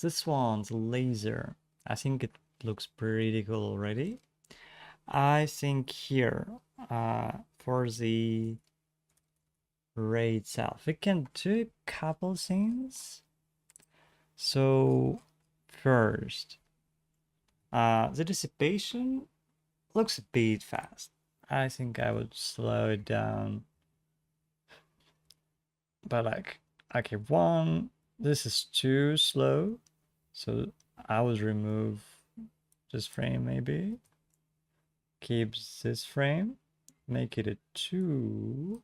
This one's laser. I think it looks pretty cool already. I think here, for the ray itself, we can do a couple things. So first, the dissipation looks a bit fast. I think I would slow it down. But like, okay, one, this is too slow. So I would remove this frame maybe. Keep this frame. Make it a 2.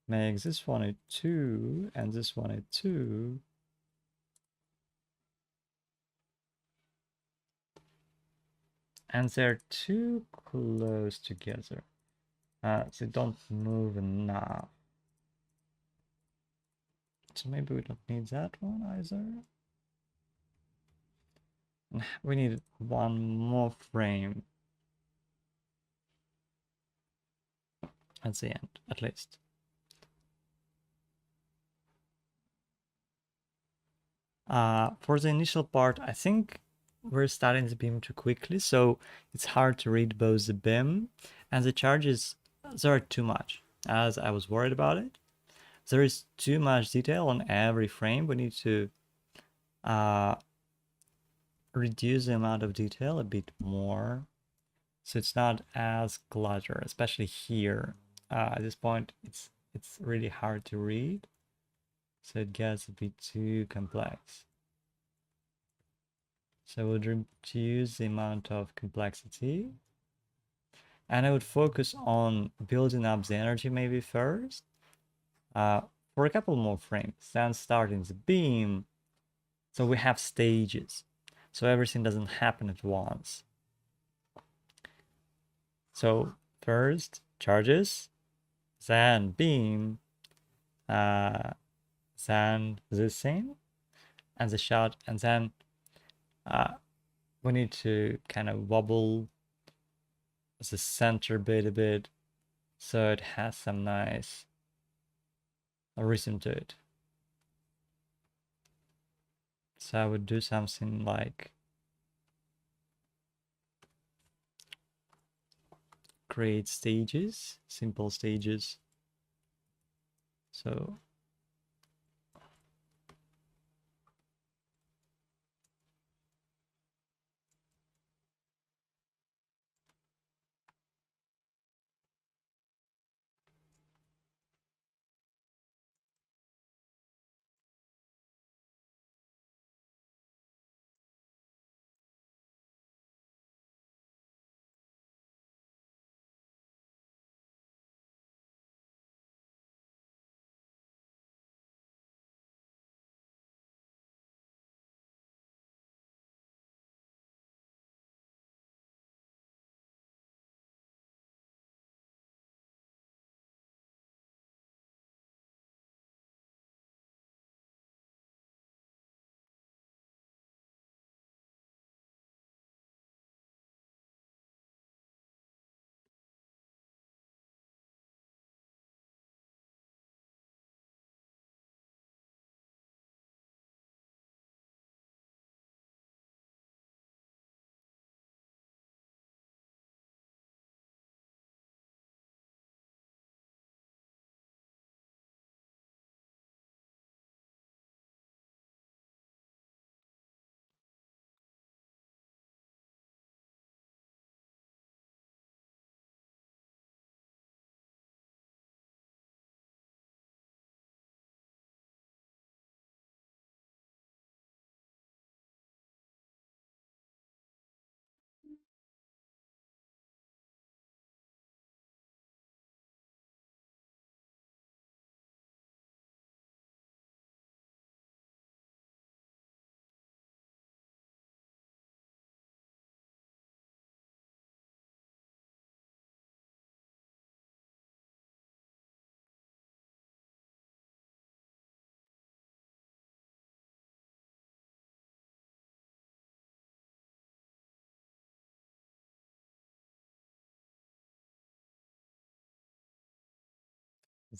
Make this one a 2 and this one a 2. And they're too close together. They don't move enough. So maybe we don't need that one either. We need one more frame at the end, at least. For the initial part, I think we're starting the beam too quickly, so it's hard to read both the beam and the charges. There are too much, as I was worried about it. There is too much detail on every frame. We need to reduce the amount of detail a bit more, so it's not as cluttered, especially here. At this point, it's really hard to read, so it gets a bit too complex. So I would reduce the amount of complexity, and I would focus on building up the energy maybe first, for a couple more frames, then starting the beam. So we have stages, so everything doesn't happen at once. So first charges, then beam, then this thing, and the shot, and then we need to kind of wobble the center bit a bit, so it has some nice rhythm to it. So I would do something like create stages, simple stages. So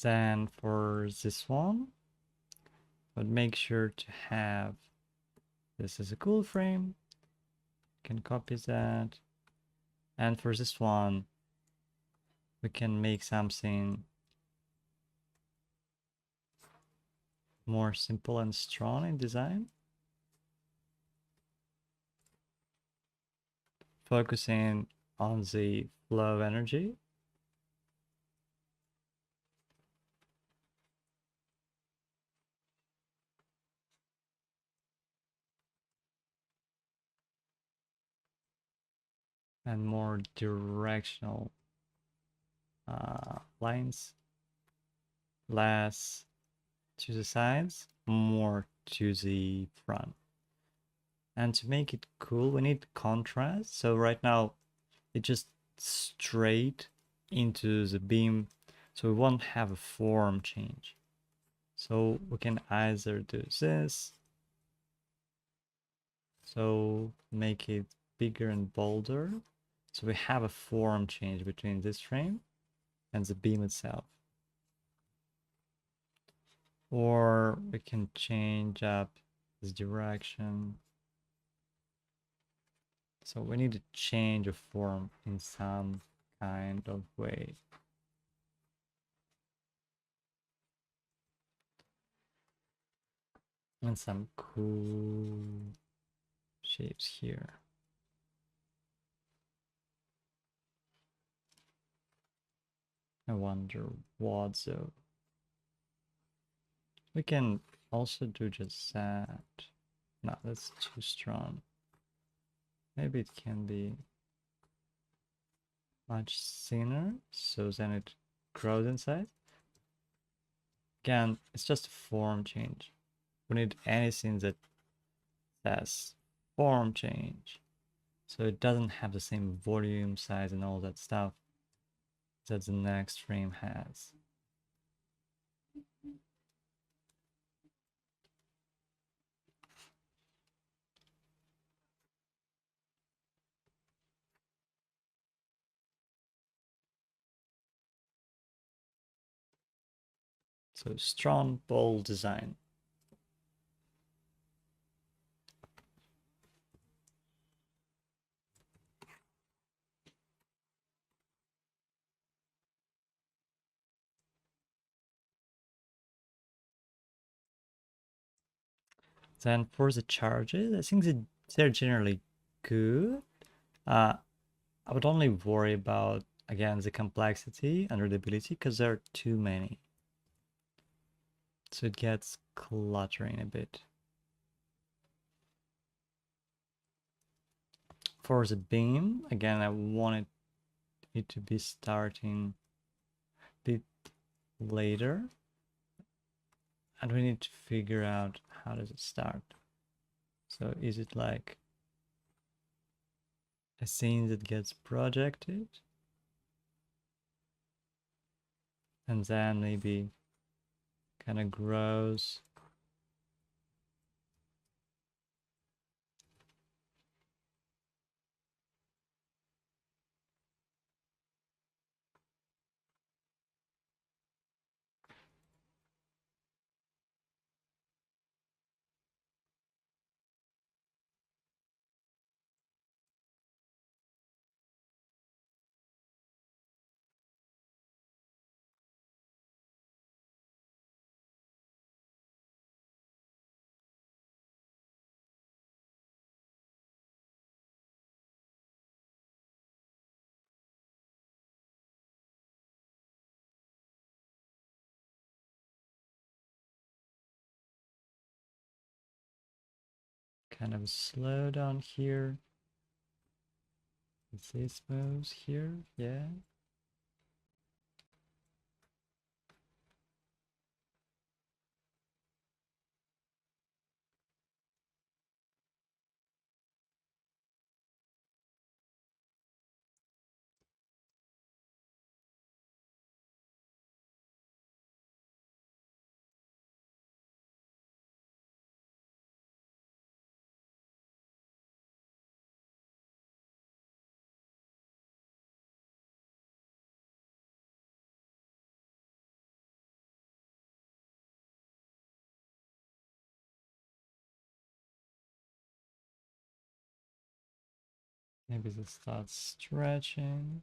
then for this one, but make sure to have This is a cool frame. Can copy that. And for this one, we can make something more simple and strong in design. Focusing on the flow of energy. And more directional lines. Less to the sides, more to the front. And to make it cool, we need contrast. So right now, it just straight into the beam, so we won't have a form change. So we can either do this, so make it bigger and bolder, so we have a form change between this frame and the beam itself. Or we can change up this direction. So we need to change a form in some kind of way. And some cool shapes here. I wonder what though. We can also do just that. No, that's too strong. Maybe it can be much thinner, so then it grows inside. Again, it's just a form change. We need anything that says form change. So it doesn't have the same volume, size, and all that stuff that the next frame has. So strong, bold design. Then for the charges, I think that they're generally good. I would only worry about, again, the complexity and readability because there are too many. So it gets cluttering a bit. For the beam, again, I wanted it to be starting a bit later. And we need to figure out how does it start. So is it like a scene that gets projected? And then maybe kind of grows. Kind of slow down here. This moves here, yeah. Maybe this starts stretching.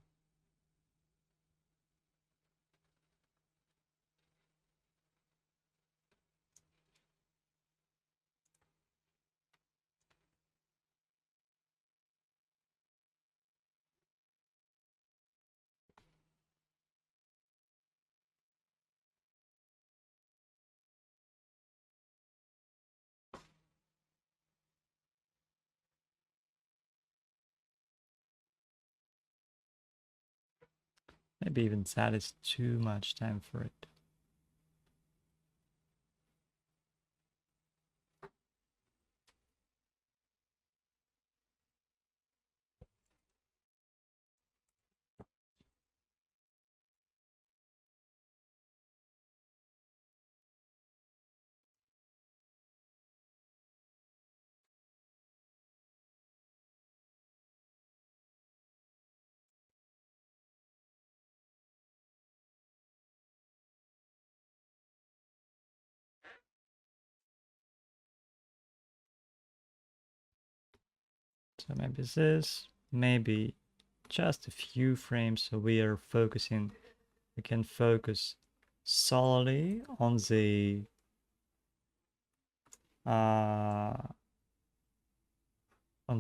Maybe even that is too much time for it. So maybe this, maybe just a few frames, so we are focusing, we can focus solely uh, on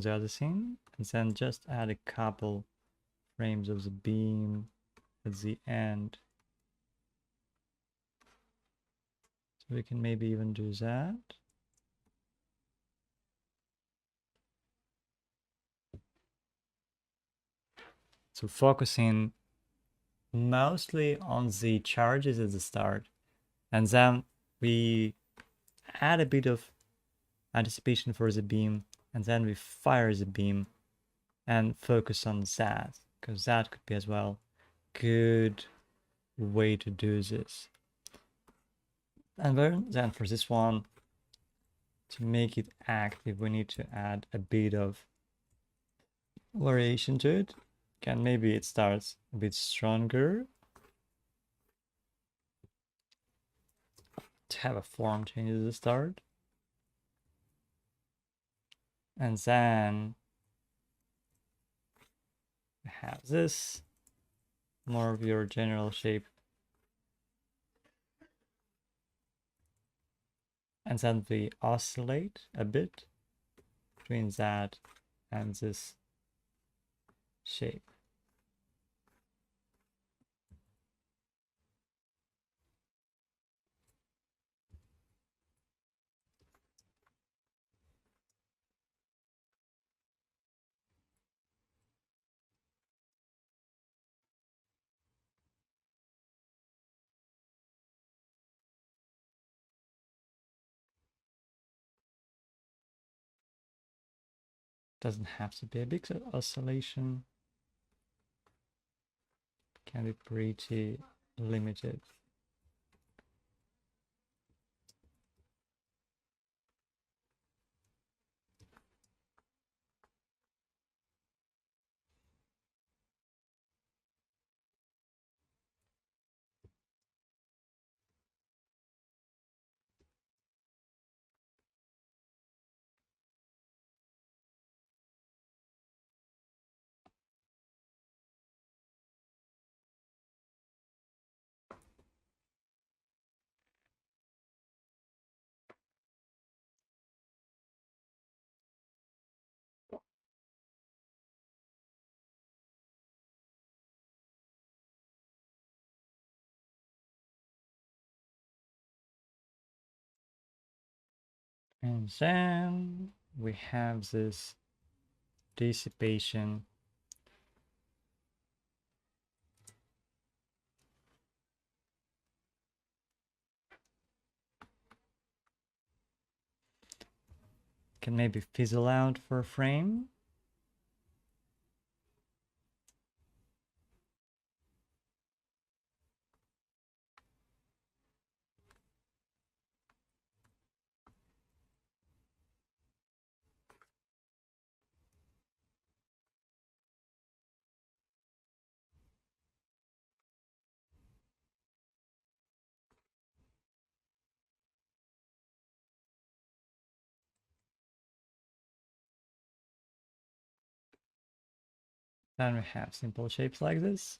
the other scene, and then just add a couple frames of the beam at the end. So we can maybe even do that. So focusing mostly on the charges at the start, and then we add a bit of anticipation for the beam, and then we fire the beam and focus on that, because that could be as well good way to do this. And then for this one, to make it active, we need to add a bit of variation to it. Again, maybe it starts a bit stronger to have a form change at the start. And then we have this, more of your general shape. And then we oscillate a bit between that and this shape. Doesn't have to be a big oscillation. Can be pretty limited. And then we have this dissipation. Can maybe fizzle out for a frame. Then we have simple shapes like this.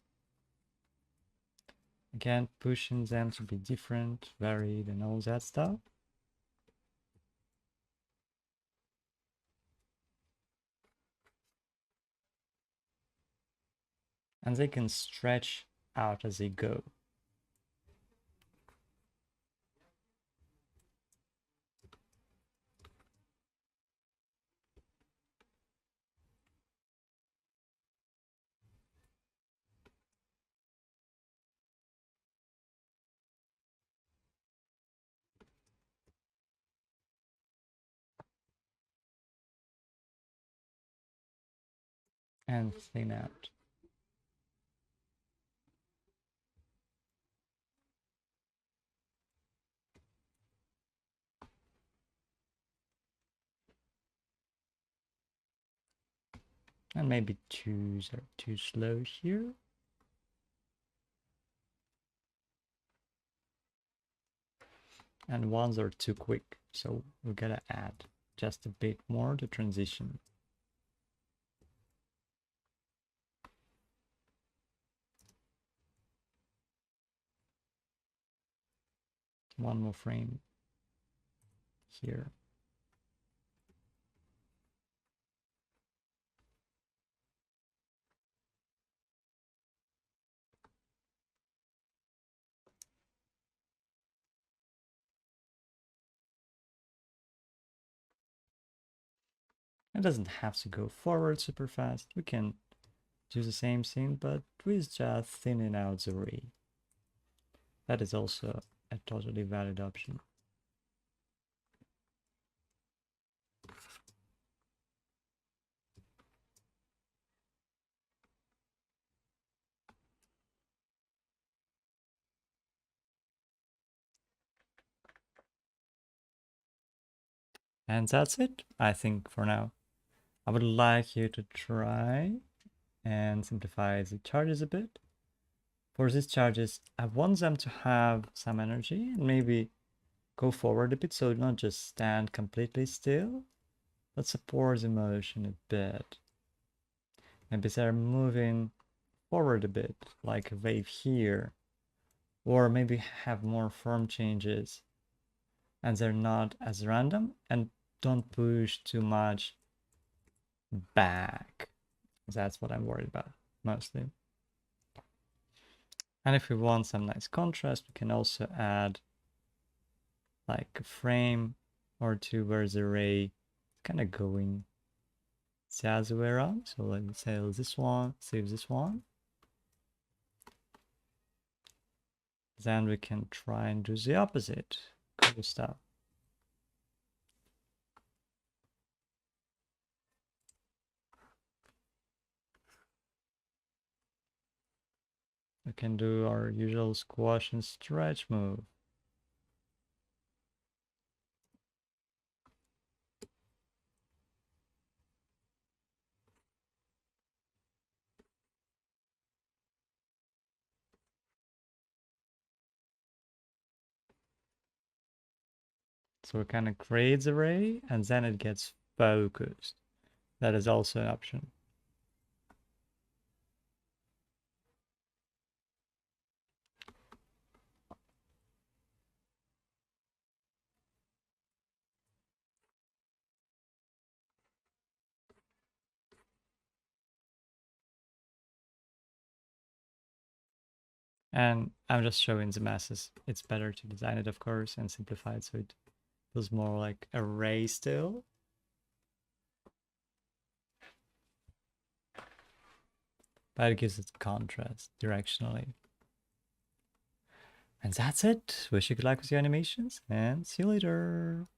Again, pushing them to be different, varied, and all that stuff. And they can stretch out as they go. And thin out. And maybe twos are too slow here. And ones are too quick, so we gotta add just a bit more to transition. One more frame here. It doesn't have to go forward super fast. We can do the same thing, but with just thinning out the array. That is also a totally valid option. And that's it, I think, for now. I would like you to try and simplify the charges a bit. For these charges, I want them to have some energy and maybe go forward a bit, so not just stand completely still, but support the motion a bit. Maybe they're moving forward a bit, like a wave here, or maybe have more form changes, and they're not as random, and don't push too much back. That's what I'm worried about, mostly. And if we want some nice contrast, we can also add like a frame or two where the ray is kind of going the other way around. So let me say this one, save this one. Then we can try and do the opposite. Cool stuff. We can do our usual squash and stretch move. So we kind of create the ray and then it gets focused. That is also an option. And I'm just showing the masses. It's better to design it, of course, and simplify it so it feels more like a ray still. But it gives it contrast directionally. And that's it. Wish you good luck with your animations and see you later.